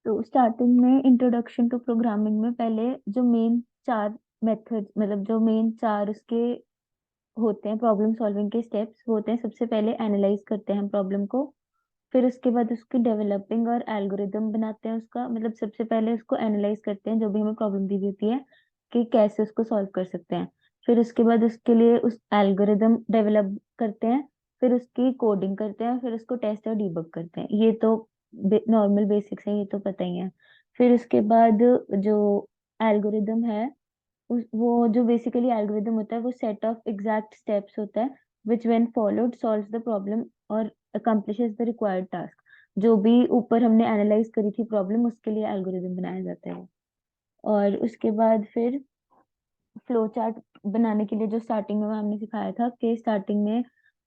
तो स्टार्टिंग में introduction to programming में पहले जो मेन चार मेथड मतलब जो मेन चार उसके होते हैं प्रॉब्लम सॉल्विंग के स्टेप्स वो होते हैं। सबसे पहले एनालाइज करते हैं हम प्रॉब्लम को। फिर उसके बाद उसकी डेवलपिंग और एल्गोरिदम बनाते हैं उसका, मतलब सबसे पहले उसको एनालाइज करते हैं जो भी हमें प्रॉब्लम दी हुई होती है कि कैसे उसको सॉल्व कर सकते हैं। फिर उसके बाद उसके लिए उस एल्गोरिदम डेवलप करते हैं। फिर उसकी कोडिंग करते हैं, फिर उसको टेस्ट और डीबग करते हैं। ये तो नॉर्मल बेसिक्स है, ये तो पता ही है। फिर उसके बाद जो एल्गोरिदम है वो जो बेसिकली एल्गोरिदम होता है वो सेट ऑफ एग्जैक्ट स्टेप्स होता है विच when followed solves the problem और अकम्प्लिशेस द रिक्वायर्ड टास्क। जो भी ऊपर हमने एनालाइज करी थी प्रॉब्लम उसके लिए एल्गोरिदम बनाया जाता है। और उसके बाद फिर फ्लो चार्ट बनाने के लिए जो स्टार्टिंग में हमने सिखाया था कि स्टार्टिंग में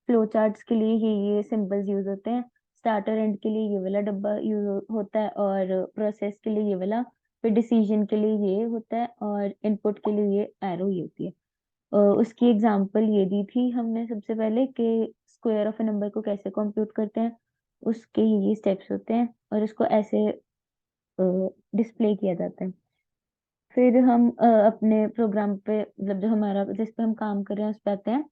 फ्लो चार्ट्स के लिए ये सिंबल्स यूज होते हैं। स्टार्टर एंड के लिए ये वाला डब्बा यूज होता है, और प्रोसेस के लिए ये वाला। फिर डिसीजन के लिए ये होता है, और इनपुट के लिए ये एरो ये होती है। उसकी एग्जांपल ये दी थी हमने सबसे पहले कि स्क्वायर ऑफ ए नंबर को कैसे कंप्यूट करते हैं। उसके ये स्टेप्स होते हैं और इसको ऐसे डिस्प्ले किया जाता है। फिर हम अपने प्रोग्राम पे मतलब जो हमारा जिस पे हम काम कर रहे हैं उस पे आते हैं।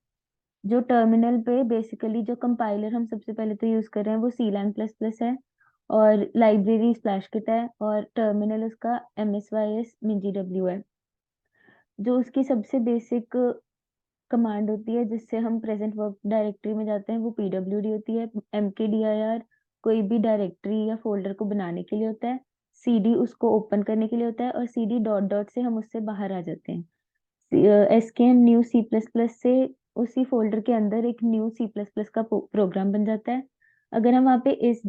जो टर्मिनल पे बेसिकली जो कंपाइलर हम सबसे पहले तो यूज कर रहे हैं वो सीलैन प्लस प्लस है, और लाइब्रेरी स्प्लैश किट है, और टर्मिनल उसका MSYS MinGW है। जो उसकी सबसे बेसिक कमांड होती है जिससे हम प्रेजेंट वर्क डायरेक्टरी में जाते हैं वो PWD होती है। MKDIR कोई भी डायरेक्टरी या फोल्डर को बनाने के लिए होता है। CD उसको ओपन करने के लिए होता है, और CD डॉट डॉट से हम उससे बाहर आ जाते हैं। SKM new C plus plus से उसी फोल्डर के अंदर एक न्यू C प्लस प्लस का प्रोग्राम बन जाता है। अगर हम वहाँ पे इस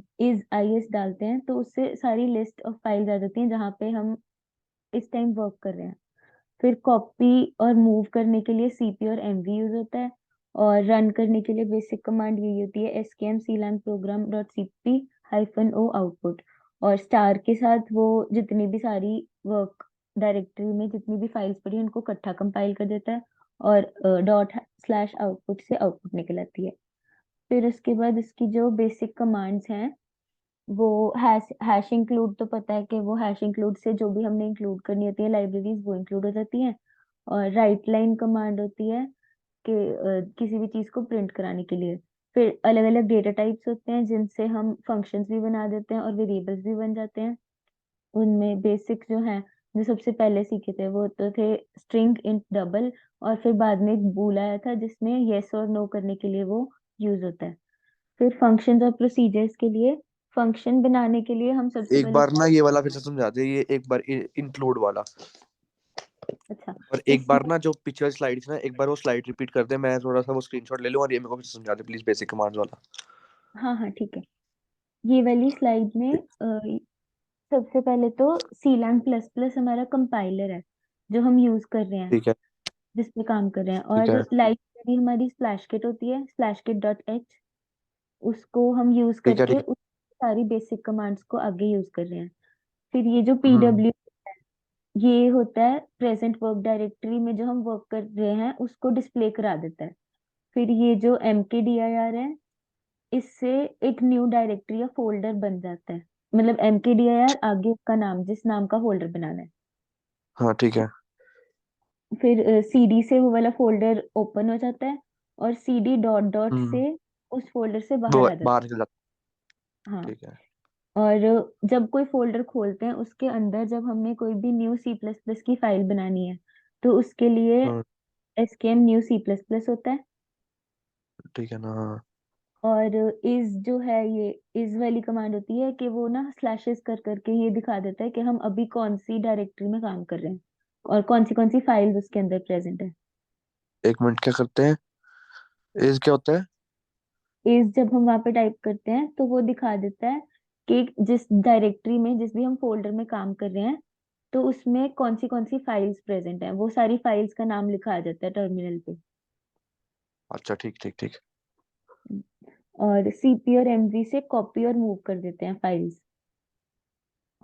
IS डालते हैं तो उससे सारी लिस्ट ऑफ फाइल्स आ जाती हैं जहाँ पे हम इस टाइम वर्क कर रहे हैं। फिर कॉपी और मूव करने के लिए CP और MV यूज होता है। और रन करने के लिए बेसिक कमांड यही होती है SKM clan program dot cp -o output. और स्टार के साथ वो जितनी भी सारी वर्क डायरेक्टरी में जितनी भी फाइल्स पड़ी हैं, उनको इकट्ठा कंपाइल कर देता है, और डॉट स्लैश आउटपुट से आउटपुट निकल आती है। फिर उसके बाद इसकी जो बेसिक कमांड्स हैं वो हैश इंक्लूड, तो पता है कि वो हैश इंक्लूड से जो भी हमने इंक्लूड करनी होती है लाइब्रेरीज वो इंक्लूड हो जाती हैं। और राइट लाइन कमांड होती है कि किसी भी चीज को प्रिंट कराने के लिए। फिर अलग अलग डेटा टाइप्स होते हैं जिनसे हम फंक्शंस भी बना देते हैं और वेरिएबल्स भी बन जाते हैं। उनमें बेसिक जो है जो सबसे पहले सीखे थे वो तो थे स्ट्रिंग इंट डबल, और फिर बाद में एक बूल आया था जिसमें यस और नो करने के लिए वो यूज होता है। फिर फंक्शंस और प्रोसीजर्स के लिए फंक्शन बनाने के लिए हम सबसे एक पहले बार ना ये वाला फिर से समझा दे, ये एक बार इंक्लूड वाला। अच्छा और एक बार इसमें ना जो पिक्चर स्लाइड थी ना, एक बार वो स्लाइड रिपीट कर दे, मैं थोड़ा सा वो स्क्रीनशॉट ले लूं, और ये मेरे को फिर से समझा दे प्लीज, बेसिक कमांड्स वाला। हाँ हाँ ठीक है। ये वाली स्लाइड में सबसे पहले तो सीलैंग प्लस प्लस हमारा कंपाइलर है जो हम यूज कर रहे हैं, ठीक है। जिस पे काम कर रहे हैं। ठीक और है। लाइब्रेरी हमारी स्प्लैश किट होती है, स्प्लैश किट डॉट एच। उसको हम यूज ठीक है। करके ठीक उस सारी बेसिक कमांड्स को आगे यूज कर रहे हैं। फिर ये जो है। हम्म। PW ये होता है प्रेजेंट वर्क डायरेक्टरी में जो हम वर्क कर रहे हैं उसको डिस्प्ले करा देता है। फिर ये जो MKDIR है इससे एक न्यू डायरेक्टरी या फोल्डर बन जाता है। मतलब MKDIR आगे उसका नाम जिस नाम का फोल्डर बनाना है। हाँ ठीक है। फिर CD से वो वाला फोल्डर ओपन हो जाता है, और CD डॉट डॉट हम्म। से उस फोल्डर से वो बाहर आ जाता बाहर निकल जाता। है। हाँ। ठीक है। और जब कोई फोल्डर खोलते हैं उसके अंदर जब हमने कोई भी न्यू C प्लस प्लस की फाइल बनानी है तो उसके लिए हाँ SKM new C plus plus होता है। ठीक है ना। हाँ। और इज जो है ये इज वाली कमांड होती है कि वो ना स्लैशेस कर करके ये दिखा देता है कि हम अभी कौन सी डायरेक्टरी में काम कर रहे हैं और कौन सी फाइल्स उसके अंदर प्रेजेंट है। एक मिनट, क्या करते हैं? एज क्या होता है? इज जब हम वहां पे टाइप करते हैं तो वो दिखा देता है कि जिस डायरेक्टरी में जिस भी हम फोल्डर में काम कर रहे हैं तो उसमें कौन सी फाइल्स प्रेजेंट है, वो सारी फाइल्स का नाम लिखा आ जाता है टर्मिनल पे। अच्छा ठीक ठीक ठीक। और CP और MV से कॉपी और मूव कर देते हैं फाइल्स।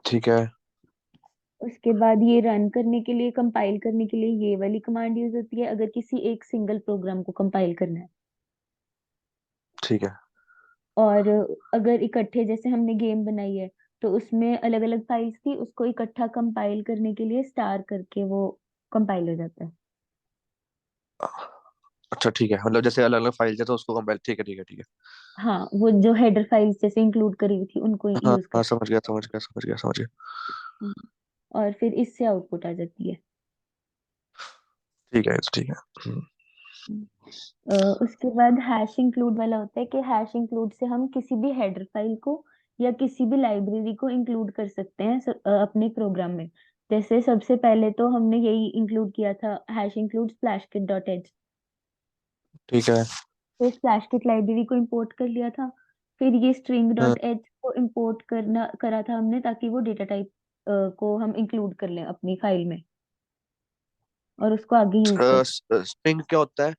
ठीक है। उसके बाद ये रन करने के लिए कंपाइल करने के लिए ये वाली कमांड यूज होती है अगर किसी एक सिंगल प्रोग्राम को कंपाइल करना है। ठीक है। और अगर इकट्ठे जैसे हमने गेम बनाई है तो उसमें अलग अलग फाइल्स थी, उसको इकट्ठा कंपाइल करने के लिए स्टार करके वो कंपाइल हो जाता है। अच्छा ठीक है, मतलब जैसे अलग अलग फाइल है तो उसको कंपाइल, ठीक है ठीक है ठीक है। हाँ, वो जो हेडर फाइल्स जैसे इंक्लूड करी हुई थी उनको हाँ यूज हाँ, करते समझ गया समझ गया समझ गया समझ गया। हैं। और फिर इससे आउटपुट आ जाती है। ठीक है ठीक है। उसके बाद हैश इंक्लूड वाला होता है कि हैश इंक्लूड से हम किसी भी हेडर फाइल को या किसी भी लाइब्रेरी को इंक्लूड कर सकते हैं अपने प्रोग्राम में। जैसे सबसे पहले तो हमने यही इंक्लूड किया था, hash include splash kit dot H. ठीक है। तो स्प्लैश किट लाइब्रेरी को इंपोर्ट कर लिया था। फिर ये स्ट्रिंग हाँ, डॉट एच को इंपोर्ट करना करा था हमने, ताकि वो डेटा टाइप को हम इंक्लूड कर लें अपनी फाइल में और उसको आगे यूज कर। स्ट्रिंग क्या होता है?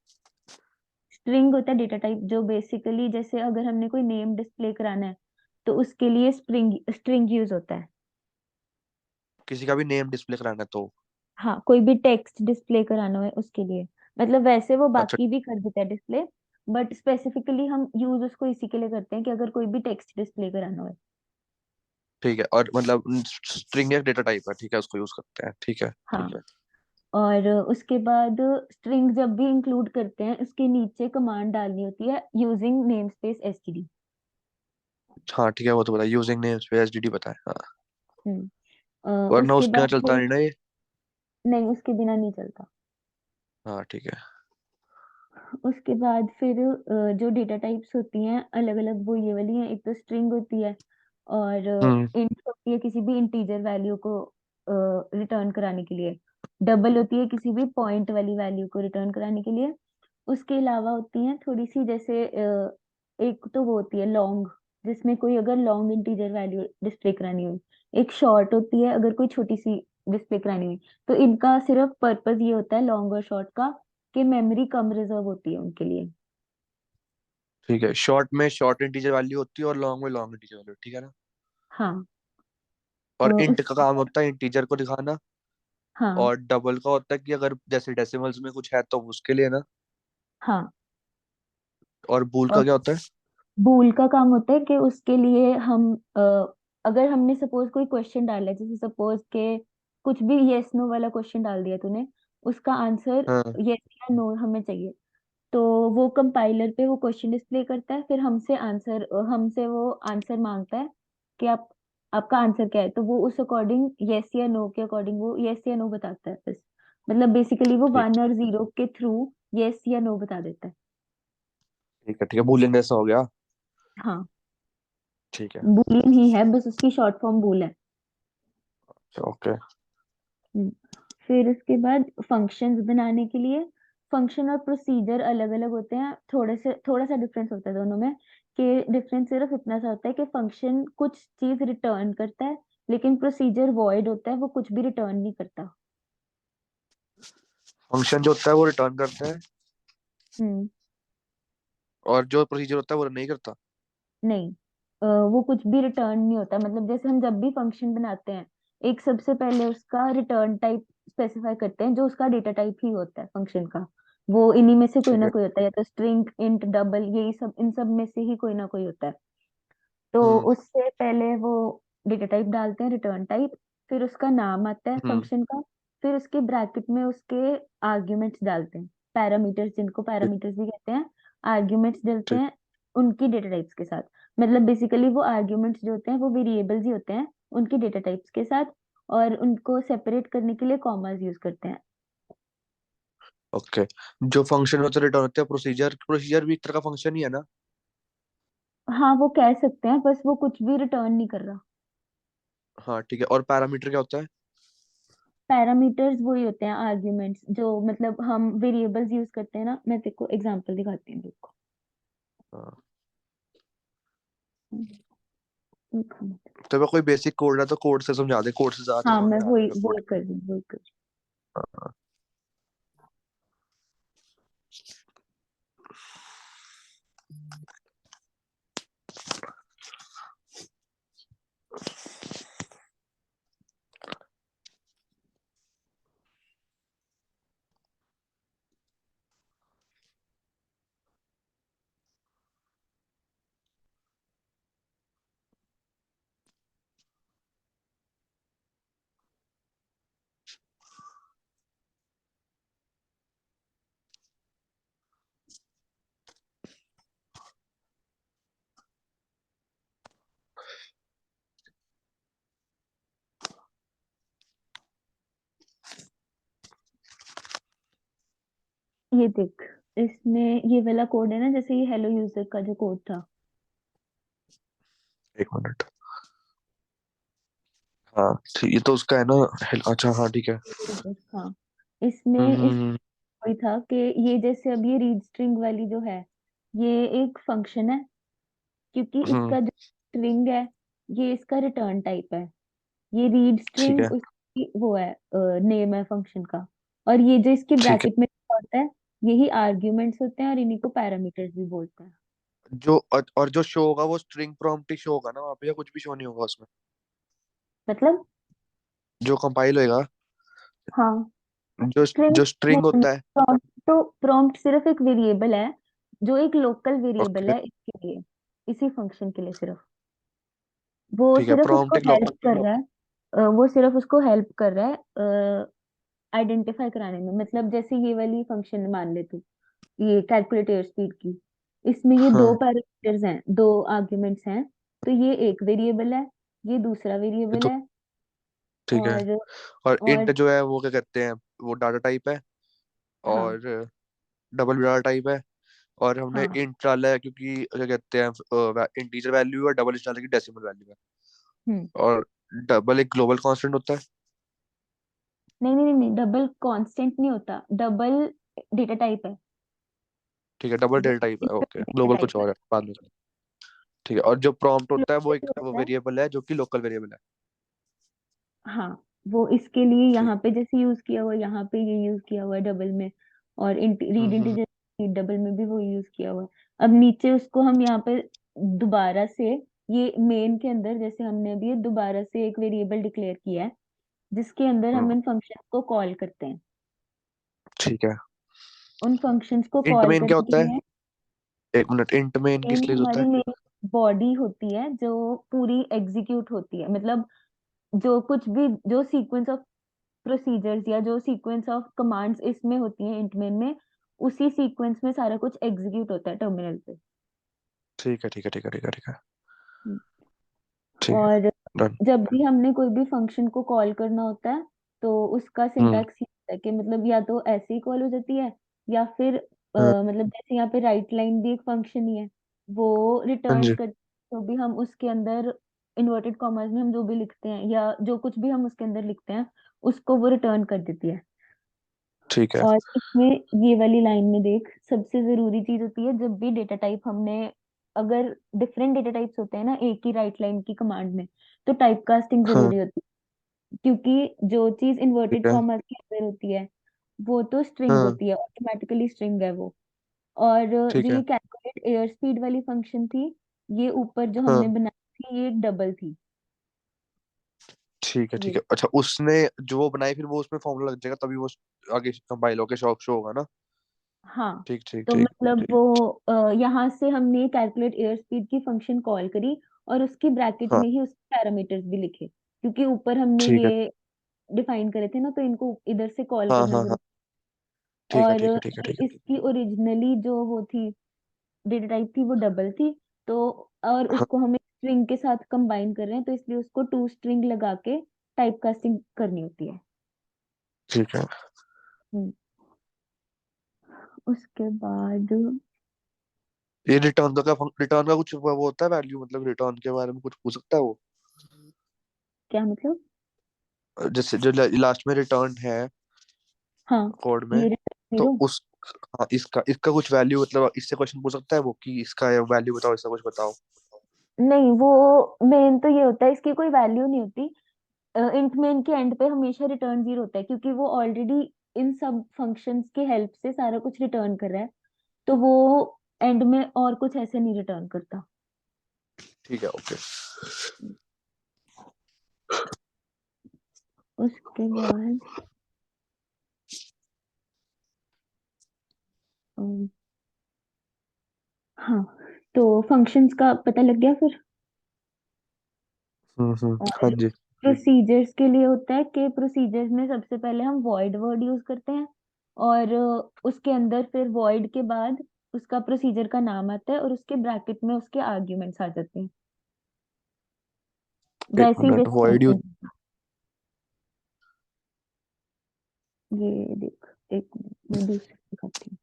स्ट्रिंग होता है डेटा टाइप, जो बेसिकली जैसे अगर हमने कोई नेम डिस्प्ले कराना है तो उसके लिए स्ट्रिंग स्ट्रिंग यूज होता है। किसी का भी नेम डिस्प्ले कराना है तो? हाँ, कोई भी टेक्स्ट डिस्प्ले कराना है उसके लिए। मतलब वैसे वो अच्छा बाकी भी कर देता है डिस्प्ले, बट स्पेसिफिकली हम यूज उसको इसी के लिए करते हैं कि अगर कोई भी टेक्स्ट डिस्प्ले कराना हो। ठीक है, और मतलब स्ट्रिंग एक डेटा टाइप है, ठीक है, उसको यूज करते हैं, ठीक है हाँ। ठीक है। और उसके बाद स्ट्रिंग जब भी इंक्लूड करते हैं उसके नीचे कमांड डालनी होती है यूजिंग नेम स्पेस एसटीडी। हाँ ठीक है, वो तो पता है, यूजिंग नेम स्पेस एचडीडी पता है, हाँ। वरना उसके उसके यहाँ बाद चलता फिर नहीं ना ये? नहीं, उसके बिना नहीं चलता। हाँ ठीक है। उसके बाद फिर जो डेटा टाइप्स होती हैं अलग अलग, वो ये वाली हैं। एक तो स्ट्रिंग होती है, और हम्म। इंट होती है किसी भी इंटीजर वैल्यू को रिटर्न कराने के लिए। डबल होती है किसी भी पॉइंट वाली वैल्यू को रिटर्न कराने के लिए। उसके अलावा होती हैं थोड़ी सी, जैसे एक तो वो होती है लॉन्ग, जिसमें कोई अगर लॉन्ग इंटीजर वैल्यू डिस्प्ले करानी हो। एक शॉर्ट होती है अगर कोई छोटी सी डिस्प्ले करानी हुई। तो इनका सिर्फ पर्पस ये होता है लॉन्ग और शॉर्ट का, कि मेमोरी कम रिजर्व होती है उनके लिए। ठीक है, शॉर्ट में शॉर्ट इंटीजर वैल्यू होती है और लॉन्ग में लॉन्ग इंटीजर वैल्यू, ठीक है ना? हाँ। और इंट का उसके काम बाद होता है इंटीजर को दिखाना। हाँ। और डबल का होता है कि अगर जैसे डेसिमल्स में कुछ है तो उसके लिए ना। हाँ। और बूल का और क्या होता है? बूल का काम होता है कि उसके लिए हम अगर हमने सपोज कोई क्वेश्चन डाला है, जैसे सपोज के कुछ भी यस नो वाला क्वेश्चन डाल दिया तूने, उसका आंसर हाँ यस या नो हमें चाहिए। तो वो कंपाइलर पे वो क्वेश्चन डिस्प्ले करता है, फिर हमसे वो आंसर मांगता है कि आपका आंसर क्या है। तो वो उस अकॉर्डिंग यस या नो के अकॉर्डिंग वो यस या नो बताता है बस। मतलब बेसिकली वो ठीक। 1 और 0 के थ्रू यस या नो बता देता है। ठीक है बूलियन जैसा हो गया। हाँ, ठीक है। बूलियन ही है, बस उसकी शॉर्ट फॉर्म बूल है। ओके। हम्म। फिर उसके बाद फंक्शंस बनाने के लिए फंक्शन और प्रोसीजर अलग अलग होते हैं, थोड़ा सा डिफरेंस होता है दोनों में। कि डिफरेंस सिर्फ इतना सा होता है कि फंक्शन कुछ चीज रिटर्न करता है, लेकिन प्रोसीजर वॉइड होता है, वो कुछ भी रिटर्न नहीं करता। फंक्शन जो होता है वो रिटर्न करता है, हम्म। और जो प्रोसीजर होता है वो नहीं करता। नहीं, वो कुछ भी रिटर्न नहीं होता। मतलब जैसे हम जब भी फंक्शन बनाते हैं, एक सबसे पहले उसका रिटर्न टाइप स्पेसिफाई करते हैं, जो उसका डेटा टाइप ही होता है फंक्शन का। वो इन्हीं में से कोई ठीक ना है। कोई होता है, या तो स्ट्रिंग, इंट, डबल, यही सब, इन सब में से ही कोई ना कोई होता है। तो हम्म उससे पहले वो डेटा टाइप डालते हैं, रिटर्न टाइप। फिर उसका नाम आता है हम्म। फंक्शन का। फिर उसके ब्रैकेट में उसके आर्ग्यूमेंट्स डालते हैं, पैरामीटर्स, जिनको ठीक। पैरामीटर्स भी कहते हैं। आर्ग्यूमेंट्स डलते ठीक। हैं उनकी डेटा टाइप्स के साथ। मतलब बेसिकली वो आर्ग्यूमेंट्स जो होते हैं वो वेरिएबल्स ही होते हैं उनकी डेटा टाइप्स के साथ। और उनको सेपरेट करने के लिए कॉमास यूज करते हैं। ओके। जो फंक्शन होता है रिटर्न होता है, प्रोसीजर प्रोसीजर भी एक तरह का फंक्शन ही है ना? हाँ, वो कह सकते हैं, बस वो कुछ भी रिटर्न नहीं कर रहा। हाँ ठीक है, और पैरामीटर क्या होता है? पैरामीटर्स वही होते हैं आर्ग्यूमेंट्स, जो मतलब हम वेरिएबल्स यूज करते हैं ना। मैं तेरे को एग्जांपल दिखाती हूँ, देखो। हाँ। हम्म। तो मैं कोई बेसिक कोड है तो कोड से समझा दे, कोड से ज्यादा हाँ, समझ मैं में आ वही जाएगा कोड। वही कर रही हूँ, वही कर रही हाँ। ये देख, इसमें ये वाला कोड है ना, जैसे ये हेलो यूजर का जो कोड था। एक मिनट। हाँ ठीक, ये तो उसका है ना। अच्छा हाँ ठीक है। हाँ, इसमें इस हम्म। वही था कि ये जैसे अब ये रीड स्ट्रिंग वाली जो है, ये एक फंक्शन है, क्योंकि हम्म, इसका जो स्ट्रिंग है, ये इसका रिटर्न टाइप है। ये रीड ठीक स्ट्रिंग है उसकी वो है, नेम है फंक्शन का। और ये जो इसके ठीक है। ब्रैकेट में होता है, यही आर्ग्यूमेंट्स होते हैं, और इन्हीं को पैरामीटर्स भी बोलते हैं। जो और जो शो होगा वो स्ट्रिंग प्रॉम्प्ट ही शो होगा ना वहाँ पे, या कुछ भी शो नहीं होगा उसमें? मतलब, जो कंपाइल होएगा, हाँ, जो स्ट्रिंग जो स्ट्रिंग नहीं, होता है। प्रॉम्प्ट तो प्रॉम्प्ट सिर्फ एक वेरिएबल है, जो एक लोकल वेरिएबल ओके है इसके लिए, इसी फंक्शन के लिए सिर्फ। वो ठीक है, सिर्फ उसको प्रॉम्प्ट एक हेल्प लोकल। कर रहा है, वो सिर्फ उसको हेल्प कर रहा है आइडेंटिफाई कराने में। मतलब जैसे ये वाली फंक्शन मान ले तू, ये कैलकुलेटर स्पीड की, इसमें ये दो हाँ पैरामीटर्स हैं, दो आर्ग्यूमेंट्स हैं। तो ये एक वेरिएबल है, ये दूसरा ये वेरिएबल तो है। ठीक है। और और इंट और जो है वो क्या कहते हैं, वो डाटा टाइप है। हाँ और डबल डाटा टाइप है। और हमने हाँ। इंट डाला है क्योंकि क्या कहते हैं इंटीजर वैल्यू है, और डबल डाला की डेसिमल वैल्यू है। हम्म। और डबल एक ग्लोबल कांस्टेंट होता है। नहीं नहीं नहीं, डबल कांस्टेंट नहीं होता, डबल डेटा टाइप है। ठीक है, डबल डेटा टाइप है, ओके, डेटा ग्लोबल कुछ टाइप है। और है बाद में। ठीक है, और जो प्रॉम्प्ट होता है वो एक Global वो होता है, वेरिएबल है जो कि लोकल वेरिएबल है। हाँ, वो इसके लिए ठीक। यहाँ पे जैसे यूज किया हुआ है, यहाँ पे ये यूज किया हुआ है डबल में। और रीड हम्म। इंटीजर डबल में भी वो यूज किया हुआ है। अब नीचे उसको हम यहाँ पे दोबारा से, ये मेन के अंदर जैसे हमने अभी ये दोबारा से एक वेरिएबल डिक्लेयर किया है, जिसके अंदर हम हम्म, इन फंक्शन को कॉल करते हैं। ठीक है। उन फंक्शंस को इंट कॉल मेन क्या करने होता के है? लिए एक मिनट, इंट मेन मेन किस लिए होता हमारी है? मेन बॉडी होती है, जो पूरी एग्जीक्यूट होती है। मतलब जो कुछ भी, जो सीक्वेंस ऑफ प्रोसीजर्स या जो सीक्वेंस ऑफ कमांड्स इसमें होती हैं इंटमेन में, उसी सीक्वेंस में सारा कुछ एग्जीक्यूट होता है टर्मिनल पे। ठीक है ठीक है ठीक है ठीक है ठीक है हम्म। ठीक है। और डन। जब भी हमने कोई भी फंक्शन को कॉल करना होता है, तो उसका हम्म। सिंटैक्स ये होता है कि मतलब या तो ऐसे ही कॉल हो जाती है, या फिर हाँ मतलब जैसे यहाँ पे राइट लाइन भी एक फंक्शन ही है, वो हाँ रिटर्न जी। कर, जो भी हम उसके अंदर इन्वर्टेड कॉमर्स में हम जो भी लिखते हैं, या जो कुछ भी हम उसके अंदर लिखते हैं, उसको वो रिटर्न कर देती है। ठीक है। और इसमें ये वाली लाइन में देख, सबसे जरूरी चीज होती है जब भी डेटा टाइप हमने, अगर डिफरेंट डेटा टाइप्स होते हैं ना एक ही राइट लाइन की कमांड में, तो टाइप कास्टिंग हाँ जरूरी होती है। क्योंकि जो चीज ठीक इन्वर्टेड है। कॉमा के अंदर होती है, वो तो स्ट्रिंग हाँ होती है, ऑटोमेटिकली स्ट्रिंग है वो। और ठीक जो ये है। कैलकुलेट एयर स्पीड वाली फंक्शन थी, ये ऊपर जो हमने हाँ बनाई थी, ये एक डबल थी। ठीक है ठीक ये है। अच्छा, उसने जो वो बनाई फिर वो उसमें फॉर्मूला लग जाएगा तभी वो आगे कंपाइल होके शो शो होगा ना? हाँ, ठीक ठीक तो ठीक मतलब ठीक। वो यहाँ से हमने कैलकुलेट एयर स्पीड की फंक्शन कॉल करी, और उसकी ब्रैकेट हाँ में ही उसके पैरामीटर्स भी लिखे, क्योंकि ऊपर हमने ठीक है। ये डिफाइन करे थे ना, तो इनको इधर से कॉल हाँ करना हाँ हाँ जरूरी। ठीक है और ठीक है ठीक है ये ठीक है ठीक इसकी ओरिजिनली जो वो थी, डेटा टाइप थी, वो डबल थी। तो और है। हाँ उसको हम एक स्ट्रिंग के साथ कंबाइन कर रहे हैं, तो इसलिए उसको टू स्ट्रिंग लगा के टाइप कास्टिंग करनी होती है। ठीक है। हम्म। उसके बाद ये रिटर्न का कुछ वो होता है वैल्यू, मतलब रिटर्न के बारे में कुछ पूछ सकता है वो? क्या मतलब? जैसे जो लास्ट में रिटर्न है हाँ, कोड में, ये तो जीरो। उस, हाँ, इसका इसका कुछ वैल्यू, मतलब इससे क्वेश्चन पूछ सकता है वो कि इसका वैल्यू बताओ, इसका कुछ बताओ? नहीं, वो मेन तो ये होता है, इसकी कोई वैल्यू नहीं होती। इंट मेन के एंड पे हमेशा रिटर्न जीरो होता है, क्योंकि वो ऑलरेडी इन सब फंक्शंस की हेल्प से सारा कुछ रिटर्न कर रहा है। तो वो एंड में और कुछ ऐसे नहीं रिटर्न करता। ठीक है ओके। उसके बाद अम, हाँ, तो फंक्शंस का पता लग गया फिर। हाँ और जी। प्रोसीजर्स के लिए होता है कि प्रोसीजर्स में सबसे पहले हम वॉइड वर्ड यूज करते हैं, और उसके अंदर फिर वॉइड के बाद उसका प्रोसीजर का नाम आता है, और उसके ब्रैकेट में उसके आर्ग्यूमेंट्स आ जाते हैं, एक वैसे ही मिनट, जैसे वॉइड यूज। फंक्शन। ये देख, एक मिनट मैं दूसरी दिखाती हूँ।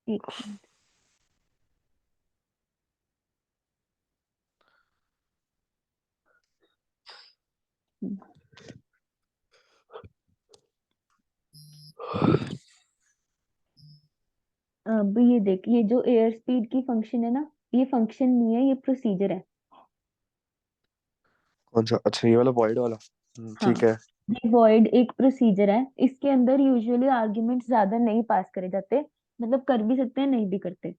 एक मिनट। हम्म, अब ये देख, ये जो एयर स्पीड की फंक्शन है ना, ये फंक्शन नहीं है, ये प्रोसीजर है। कौन सा? अच्छा, ये वाला वॉइड वाला। हाँ, ठीक है। ये वॉइड एक प्रोसीजर है। इसके अंदर यूजुअली आर्ग्यूमेंट ज्यादा नहीं पास करे जाते, मतलब कर भी सकते हैं, नहीं भी करते।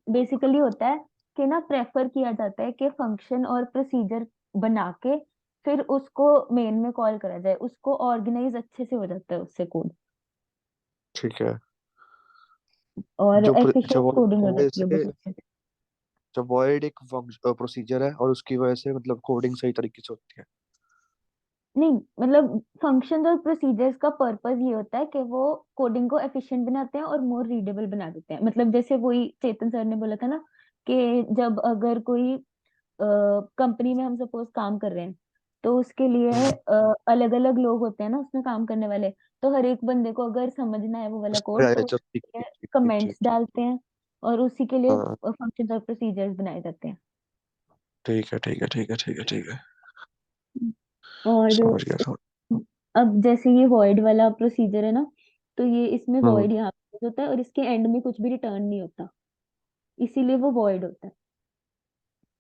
बेसिकली होता है कि ना, प्रेफर किया जाता है कि फंक्शन और प्रोसीजर बना के फिर उसको मेन में कॉल करा जाए, उसको ऑर्गेनाइज अच्छे से हो जाता है उससे कोड, ठीक है। और अच्छा, एफिशिएंट वॉइड कोडिंग हो की वजह जाती है बहुत से, अच्छे से। जब वॉइड एक प्रोसीजर है और उसकी वजह से मतलब कोडिंग सही तरीके से होती है। नहीं, मतलब फंक्शंस और प्रोसीजर्स का पर्पस ये होता है कि वो कोडिंग को एफिशिएंट बनाते हैं और मोर रीडेबल बना देते हैं। मतलब जैसे वही चेतन सर ने बोला था ना, कि जब अगर कोई कंपनी में हम सपोज काम कर रहे हैं, तो उसके लिए अलग अलग लोग होते हैं ना उसमें काम करने वाले। तो हर एक बंदे को अगर समझना है वो वाला कोड, तो अच्छा, ठीक उसके ठीक ठीक ठीक कमेंट्स ठीक। डालते हैं, और उसी के लिए हाँ, फंक्शंस और प्रोसीजर्स बनाए जाते हैं। ठीक है ठीक है ठीक है ठीक है ठीक है। और समझ गया, समझ। अब जैसे ये वॉइड वाला प्रोसीजर है ना, तो ये इसमें हम्म। वॉइड यहाँ पे use होता है, और इसके एंड में कुछ भी रिटर्न नहीं होता, इसीलिए वो वॉइड होता है।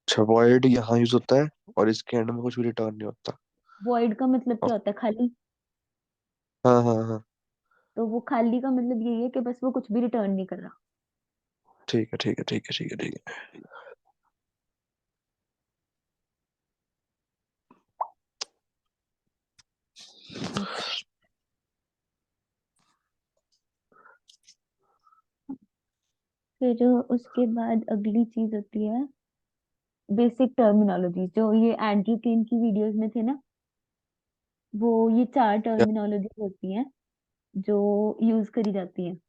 अच्छा, वॉइड यहाँ यूज होता है और इसके एंड में कुछ भी रिटर्न नहीं होता। वॉइड का मतलब ओ, क्या होता है? खाली। हाँ हाँ हाँ। तो वो खाली का मतलब यही है कि बस वो कुछ भी रिटर्न नहीं कर रहा। ठीक है ठीक है ठीक है ठीक है ठीक है। फिर उसके बाद अगली चीज होती है बेसिक टर्मिनोलॉजी, जो ये एंड्रयू केन की वीडियोस में थे ना, वो ये चार क्या? टर्मिनोलॉजी होती हैं जो यूज करी जाती हैं ठीक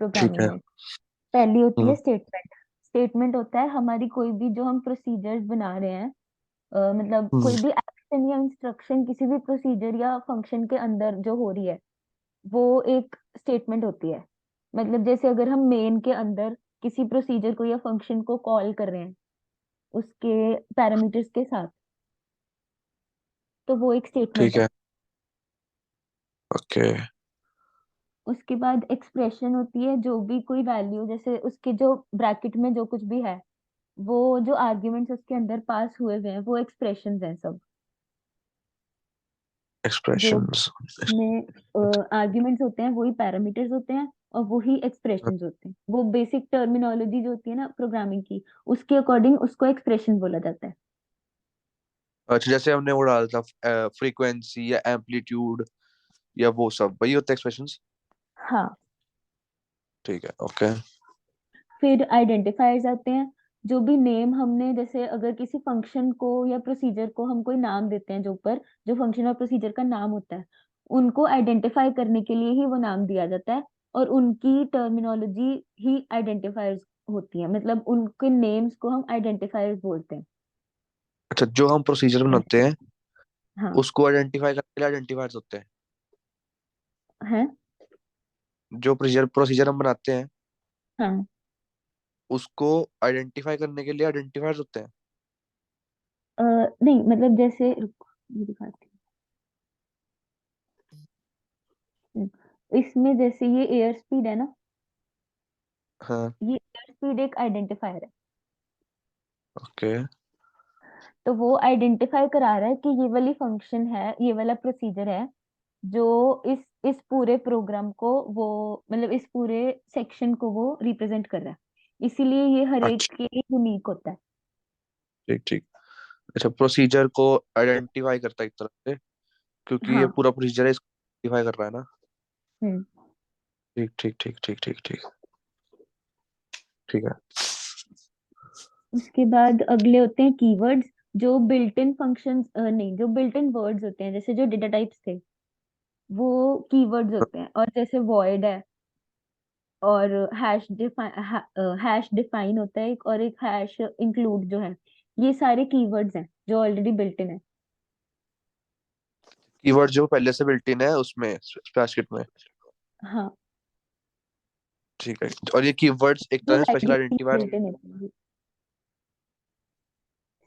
प्रोग्रामिंग है। में। पहली होती है हम्म। स्टेटमेंट। स्टेटमेंट होता है हमारी कोई भी, जो हम प्रोसीजर्स बना रहे हैं, मतलब हम्म। कोई भी एक्शन या इंस्ट्रक्शन किसी भी प्रोसीजर या फंक्शन के अंदर जो हो रही है, वो एक स्टेटमेंट होती है। मतलब जैसे अगर हम मेन के अंदर किसी प्रोसीजर को या फंक्शन को कॉल कर रहे हैं उसके पैरामीटर्स के साथ, तो वो एक स्टेटमेंट ठीक है। है। ओके। उसके बाद एक्सप्रेशन होती है, जो भी कोई वैल्यू, जैसे उसके जो ब्रैकेट में जो कुछ भी है, वो जो आर्ग्यूमेंट्स उसके अंदर पास हुए हुए हैं, वो एक्सप्रेशंस हैं सब। जो एक्सप्रेशंस। में आर्ग्यूमेंट्स होते हैं वही पैरामीटर्स होते हैं, और वही एक्सप्रेशंस होते हैं। वो बेसिक टर्मिनोलॉजी जो होती है ना प्रोग्रामिंग की, उसके अकॉर्डिंग उसको एक्सप्रेशन बोला जाता है। अच्छा, जैसे हमने वो डाला था फ्रीक्वेंसी या एम्पलीट्यूड, या वो सब वही होता है एक्सप्रेशंस। हाँ। ठीक है, ओके। फिर आइडेंटिफायर्स आते हैं। जो भी नेम हमने, जैसे अगर किसी फंक्शन को या प्रोसीजर को हम कोई नाम देते हैं, जो ऊपर जो फंक्शन और प्रोसीजर का नाम होता है, उनको आइडेंटिफाई करने के लिए ही वो नाम दिया जाता है, और उनकी टर्मिनोलॉजी ही आइडेंटिफायर्स होती है। मतलब उनके नेम्स को हम आइडेंटिफायर्स बोलते हैं। अच्छा, जो हम प्रोसीजर बनाते हैं हाँ। उसको आइडेंटिफाई करने के लिए आइडेंटिफायर्स होते हैं। है। जो प्रोसीजर प्रोसीजर हम बनाते हैं हाँ। उसको आइडेंटिफाई करने के लिए आइडेंटिफायर्स होते हैं। नहीं, मतलब जैसे रुको, ये दिखाती हूँ। इसमें जैसे ये एयर स्पीड है ना, हाँ। ये एयर स्पीड एक आइडेंटिफायर है। ओके। तो वो आइडेंटिफाई करा रहा है कि ये वाली फंक्शन है, ये वाला प्रोसीजर है, जो इस पूरे प्रोग्राम को वो, मतलब इस पूरे सेक्शन को वो रिप्रेजेंट कर रहा है, इसीलिए ये हर एक अच्छा, के लिए यूनिक होता है। ठीक ठीक। अच्छा, प्रोसीजर को आइडेंटिफाई करता है एक तरह से, क्योंकि ये हाँ। पूरा प्रोसीजर है, इसको आइडेंटिफाई कर रहा है ना। हम्म। ठीक ठीक ठीक ठीक ठीक ठीक। ठीक है। उसके बाद अगले होते हैं कीवर्ड्स। जो बिल्ट इन फंक्शंस, नहीं, जो बिल्ट इन वर्ड्स होते हैं, जैसे जो डेटा टाइप्स थे, वो कीवर्ड्स होते हैं। और जैसे वॉइड है, और हैश डिफाइन होता है एक, और एक हैश इंक्लूड जो है, ये सारे कीवर्ड्स हैं जो ऑलरेडी बिल्ट इन है। कीवर्ड जो पहले से बिल्ट इन है उसमें स्प्रैडशीट में। हाँ। ठीक है, और ये कीवर्ड्स एक जो तरह से special valid identifier built in होते हैं।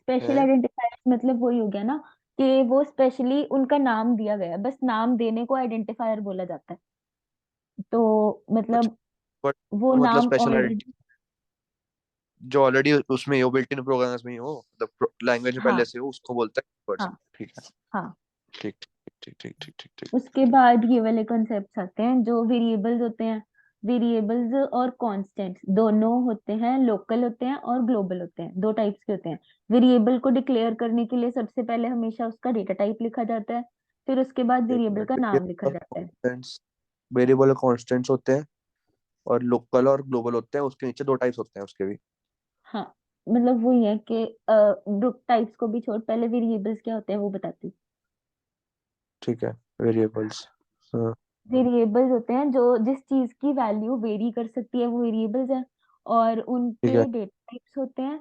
स्पेशल है। आइडेंटिफायर मतलब वही हो गया ना, कि वो स्पेशली उनका नाम दिया गया है, बस नाम देने को आइडेंटिफायर बोला जाता है। तो अच्छा, मतलब बट वो मतलब नाम स्पेशल ऑलरेडी। आइडेंटिटी जो ऑलरेडी उसमें ही हो, बिल्ट इन प्रोग्राम्स में ही हो, मतलब लैंग्वेज में पहले हाँ से हो, उसको बोलता है कीवर्ड्स। हाँ ठीक है, हाँ। ठीक ठीक ठीक ठीक ठीक ठीक उसके ठीक। बाद ये वाले कॉन्सेप्ट्स आते हैं जो वेरिएबल्स होते हैं। वेरिएबल्स और कॉन्स्टेंट्स दोनों होते हैं, लोकल होते हैं और ग्लोबल होते हैं, दो टाइप्स के होते हैं। वेरिएबल को डिक्लेयर करने के लिए सबसे पहले हमेशा उसका डेटा टाइप लिखा जाता है, फिर उसके बाद एक वेरिएबल मिनट, का नाम लिखा जाता है। वेरिएबल और कांस्टेंट्स होते हैं, और लोकल और ग्लोबल होते हैं, उसके नीचे दो टाइप्स होते हैं उसके भी। हाँ, मतलब वही है कि ग्रुप टाइप्स को भी छोड़, पहले वेरिएबल्स क्या होते हैं वो बताती हूँ। ठीक है, वेरिएबल्स। हाँ। वेरिएबल्स होते हैं जो जिस चीज की वैल्यू वेरी कर सकती है वो वेरिएबल्स है, और ठीक उनके है, डेटा टाइप्स होते हैं।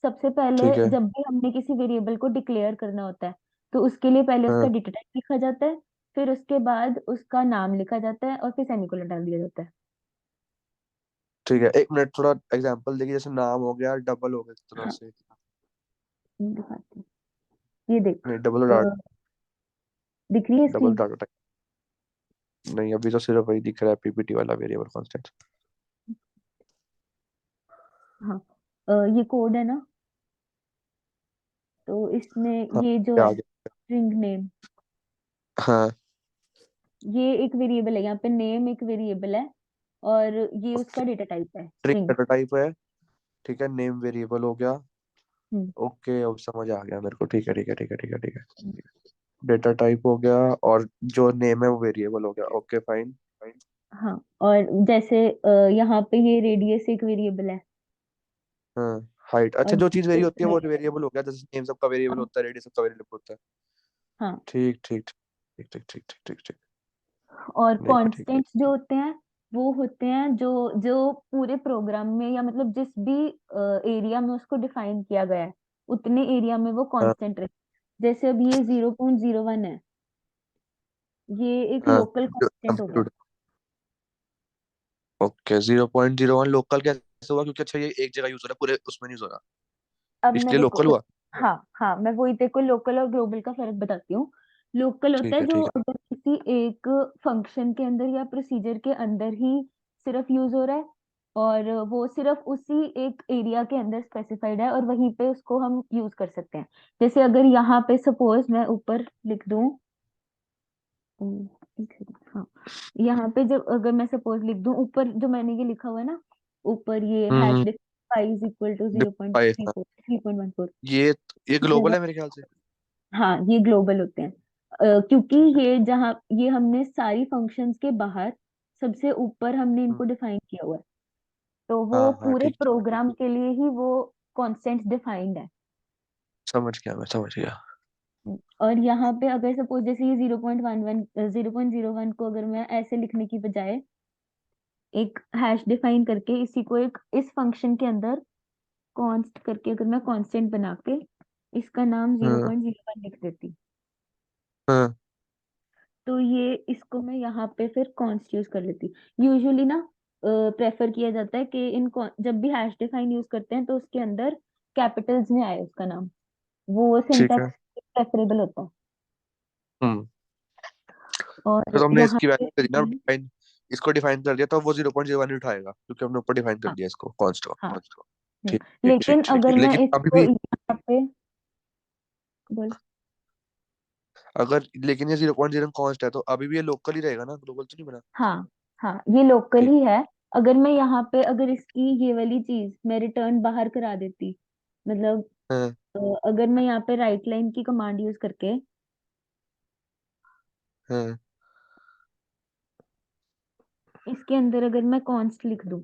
सबसे पहले ठीक है। जब भी हमने किसी वेरिएबल को डिक्लेयर करना होता है, तो उसके लिए पहले उसका हाँ, डेटा टाइप लिखा जाता है, फिर उसके बाद उसका नाम लिखा जाता है और फिर सेमीकोलन डाल दिया जाता है। ठीक है, एक मिनट, थोड़ा एग्जांपल देखिए, जैसे नाम हो गया, डबल हो गया इस तरह हाँ, से। दिखाती हूँ। ये देख, नहीं, डबल अ, डाटा। दिख रही है डबल स्क्रीन। डाटा टाइप नहीं, अभी तो सिर्फ वही दिख रहा है, पीपीटी वाला वेरिएबल कांस्टेंट। हाँ, ये कोड है ना, तो इसमें हाँ, ये जो ये है आ गया। स्ट्रिंग नेम, हाँ, ये एक वेरिएबल है, यहाँ पे नेम एक वेरिएबल है, और ये उसका ओके। डेटा टाइप है स्ट्रिंग स्ट्रिंग। डाटा टाइप है। ठीक है, नेम वेरिएबल हो गया। हम्म। ओके, अब समझ आ गया मेरे को। ठीक है, ठीक है, ठीक है, ठीक है, ठीक है। डेटा टाइप हो गया, और जो नेम है वो वेरिएबल हो गया। Okay, fine. हाँ, और जैसे यहाँ पे ये रेडियस एक वेरिएबल है, हाँ, हाइट, और अच्छा, जो चीज वेरी होती है वो ये वेरिएबल हो गया, जैसे नेम सबका वेरिएबल हाँ होता है, रेडियस सबका वेरिएबल होता है। हाँ। ठीक ठीक ठीक ठीक ठीक ठीक ठीक ठीक। और ठीक है, ठीक है। कॉन्स्टेंट्स जो होते हैं वो होते हैं जो जो पूरे प्रोग्राम में या मतलब जिस भी एरिया में उसको डिफाइन किया गया है, उतने एरिया में वो हाँ, कांस्टेंट रहे। जैसे अब ये 0.01 है, ये एक हाँ, लोकल कांस्टेंट हो गया। एम्पलीट्यूड। ओके, 0.01 लोकल कैसे हुआ? क्योंकि अच्छा, ये एक जगह यूज हो रहा है, पूरे उसमें नहीं यूज हो रहा, अब मैं इसलिए देखो लोकल हुआ। हाँ हाँ, मैं वही तेरे को लोकल और ग्लोबल का फर्क बताती हूँ। लोकल होता ठीक है है, जो ठीक अगर किसी एक फंक्शन के अंदर या प्रोसीजर के अंदर ही सिर्फ यूज हो रहा है, और वो सिर्फ उसी एक एरिया के अंदर स्पेसिफाइड है और वहीं पे उसको हम यूज कर सकते हैं। जैसे अगर यहाँ पे सपोज मैं ऊपर लिख दूं, एक सेकंड, हाँ, यहाँ पे जब अगर मैं सपोज लिख दूं, ऊपर जो मैंने ये लिखा हुआ है ना, ऊपर ये है। Hash define is equal to zero point defy, three हाँ। Four three point one four ये ग्लोबल है मेरे ख्याल से। हाँ, ये ग्लोबल होते हैं। क्योंकि ठीक है, ये जहाँ ये हमने सारी फंक्शंस के बाहर सबसे ऊपर हमने हम्म, इनको डिफाइन किया हुआ है, तो वो हाँ हाँ, पूरे ठीक ठीक। प्रोग्राम के लिए ही वो कॉन्स्टेंट डिफाइंड है। समझ गया, मैं समझ गया। और यहाँ पे अगर सपोज जैसे ये 0.11 0.01 को अगर मैं ऐसे लिखने की बजाय एक हैश डिफाइन करके इसी को एक इस फंक्शन के अंदर कॉन्स्ट करके अगर मैं कांस्टेंट बना के इसका नाम जीरो हाँ, पॉइंट जीरो वन लिख देती, हाँ, तो ये इसको मैं यहाँ पे फिर कॉन्स्ट यूज कर लेती। यूजुअली ना प्रेफर किया जाता है कि जब भी हैश डिफाइन यूज करते हैं तो उसके अंदर कैपिटल्स में आए उसका नाम, वो ठीक है। सिंटैक्स प्रेफरेबल होता है। हम्म। तो और हमने यहाँ इसकी पे वैल्यू दे दी ना, भी डिफाइन, इसको डिफाइन कर दिया, तो वो 0.01 उठाएगा, क्योंकि हमने ऊपर डिफाइन कर हाँ दिया इसको कॉन्स्ट को। हाँ। ठीक ठीक ठीक लेकिन ठीक अगर ठीक, मैं लेकिन अभी इसको भी, यहाँ पे बोल, अगर लेकिन ये 0.0 कॉन्स्ट है, तो अभी भी ये लोकल ही रहेगा ना, ग्लोबल तो नहीं बना। हाँ हाँ, ये लोकल ठीक। ही है। अगर मैं यहाँ पे अगर इसकी ये वाली चीज मैं रिटर्न बाहर करा देती, मतलब हाँ, अगर मैं यहाँ पे राइट लाइन की कमांड यूज करके हाँ, इसके अंदर अगर मैं कॉन्स्ट लिख दूं,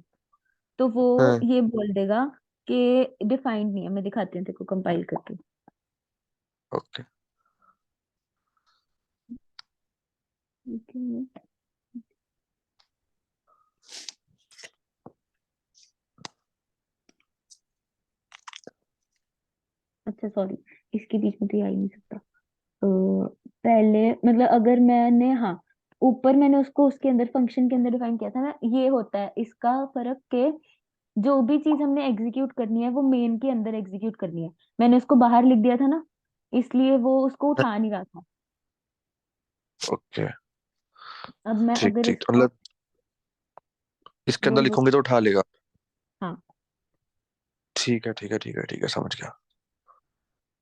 तो वो हाँ। ये बोल देगा कि डिफाइंड नहीं है। मैं दिखाती हूँ तेरे को कंपाइल करके। ओके। एक मिनट। अच्छा सॉरी, इसके बीच में तो ये आ ही नहीं सकता। पहले मतलब अगर मैंने हाँ ऊपर मैंने उसको उसके अंदर फंक्शन के अंदर डिफाइन किया था ना, ये होता है इसका फर्क के जो भी चीज हमने एग्जीक्यूट करनी है वो मेन के अंदर एग्जीक्यूट करनी है। मैंने उसको बाहर लिख दिया था ना, इसलिए वो उसको उठा नहीं रहा था। ओके। अब मैं ठीक अगर ठीक, तो इसको मतलब इसके अंदर बोल बोल। लिखोगे तो उठा लेगा। हाँ। ठीक है ठीक है ठीक है ठीक है, समझ गया।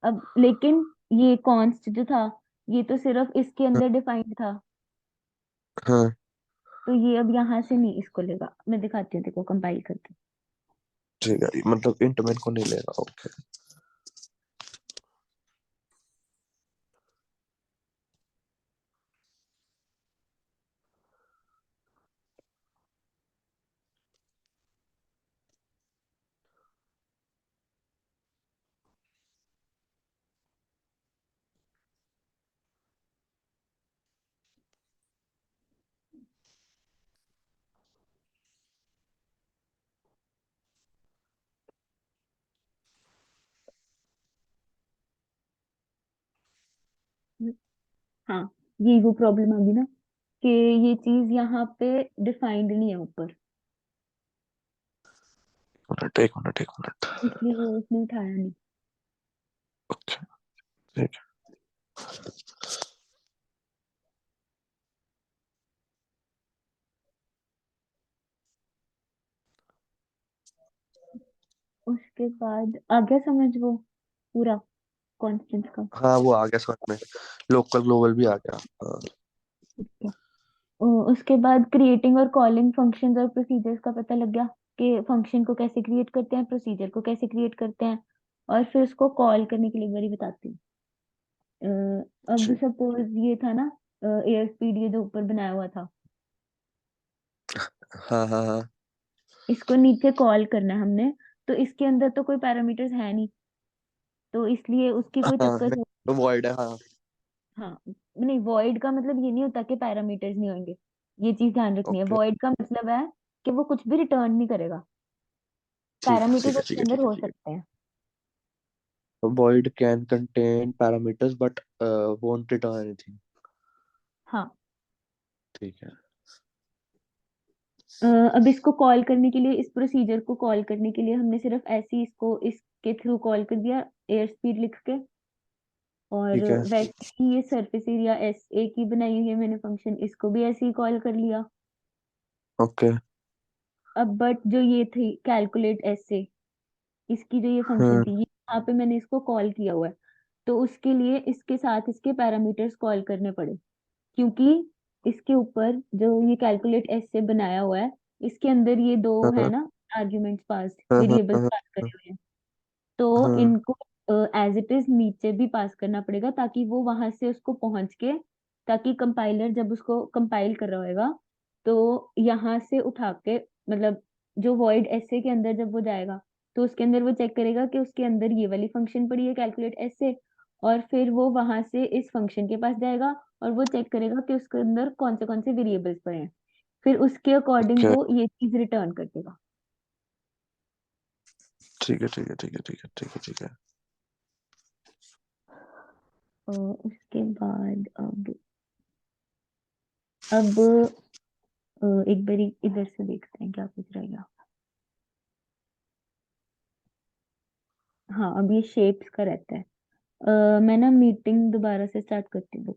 अब लेकिन ये कॉन्स्ट जो था, ये तो सिर्फ इसके हाँ अंदर डिफाइंड था। हाँ, तो ये अब यहाँ से नहीं इसको लेगा। मैं दिखाती हूँ देखो कंपाइल करके। ठीक है, मतलब इंट मेन को नहीं लेगा, ओके। हाँ, ये वो प्रॉब्लम आ गई ना कि ये चीज यहाँ पे डिफाइंड नहीं है ऊपर, मिनट, एक मिनट एक मिनट। इसलिए वो उसने उठाया नहीं। ओके, ठीक उसके बाद आ गया समझ वो पूरा कॉन्स्टेंट का। है। हाँ, वो आ गया समझ में। लोकल ग्लोबल भी आ गया, हाँ। ठीक है। उसके बाद क्रिएटिंग और कॉलिंग फंक्शंस और प्रोसीजर्स का पता लग गया कि फंक्शन को कैसे क्रिएट करते हैं, प्रोसीजर को कैसे क्रिएट करते हैं, और फिर उसको कॉल करने के लिए एक बारी बताती हूँ। अब ठीक। सपोज ये था ना एयर स्पीड, ये जो ऊपर बनाया हुआ था, हाँ हाँ हाँ इसको नीचे कॉल करना है हमने। तो इसके अंदर तो कोई पैरामीटर्स है नहीं, तो इसलिए उसकी कोई हाँ, चक्कर नहीं हो। तो वॉइड है, हाँ। हाँ, नहीं वॉइड का मतलब ये नहीं होता कि पैरामीटर्स नहीं होंगे। ये चीज ध्यान रखनी है, ओके, वॉइड का मतलब है कि वो कुछ भी रिटर्न नहीं करेगा। ठीक है ठीक पैरामीटर्स है ठीक उसके है अंदर ठीक है हो ठीक सकते हैं। है। void can contain parameters but won't return anything। हाँ। ठीक है। अब इसको कॉल करने के लिए, इस प्रोसीजर को कॉल करने के लिए हमने सिर्फ ऐसे ही इसको इसके थ्रू कॉल कर दिया, एयर स्पीड लिख के। और ठीक है। वैसे ही ये सरफेस एरिया एस ए की बनाई हुई है मैंने फंक्शन, इसको भी ऐसे ही कॉल कर लिया। ओके। अब बट जो ये थी कैलकुलेट एस ए, इसकी जो ये फंक्शन हाँ थी, ये यहाँ पे मैंने इसको कॉल किया हुआ है। तो उसके लिए इसके साथ इसके पैरामीटर्स कॉल करने पड़े, क्योंकि इसके ऊपर जो ये कैलकुलेट एस से बनाया हुआ है, इसके अंदर ये दो है हाँ ना आर्ग्यूमेंट्स पास, हाँ हाँ वेरिएबल्स हाँ पास करे हुए हैं। तो हाँ, इनको एज इट इज नीचे भी पास करना पड़ेगा, ताकि वो वहां से उसको पहुंच के, ताकि कंपाइलर जब उसको कंपाइल कर रहा होगा तो यहाँ से उठा के, मतलब जो वॉइड एसे के अंदर जब वो जाएगा, तो उसके अंदर वो चेक करेगा कि उसके अंदर ये वाली फंक्शन पड़ी है कैलकुलेट एसे, और फिर वो वहां से इस फंक्शन के पास जाएगा और वो चेक करेगा कि उसके अंदर कौन से वेरिएबल्स पड़े हैं, फिर उसके अकॉर्डिंग ओके। वो ये चीज रिटर्न कर देगा। ठीक है ठीक है ठीक है ठीक है ठीक है ठीक है। उसके बाद अब एक बारी इधर से देखते हैं क्या कुछ रहेगा। हाँ, अब ये शेप्स का रहता है। मैं ना मीटिंग दोबारा से स्टार्ट करती हूँ।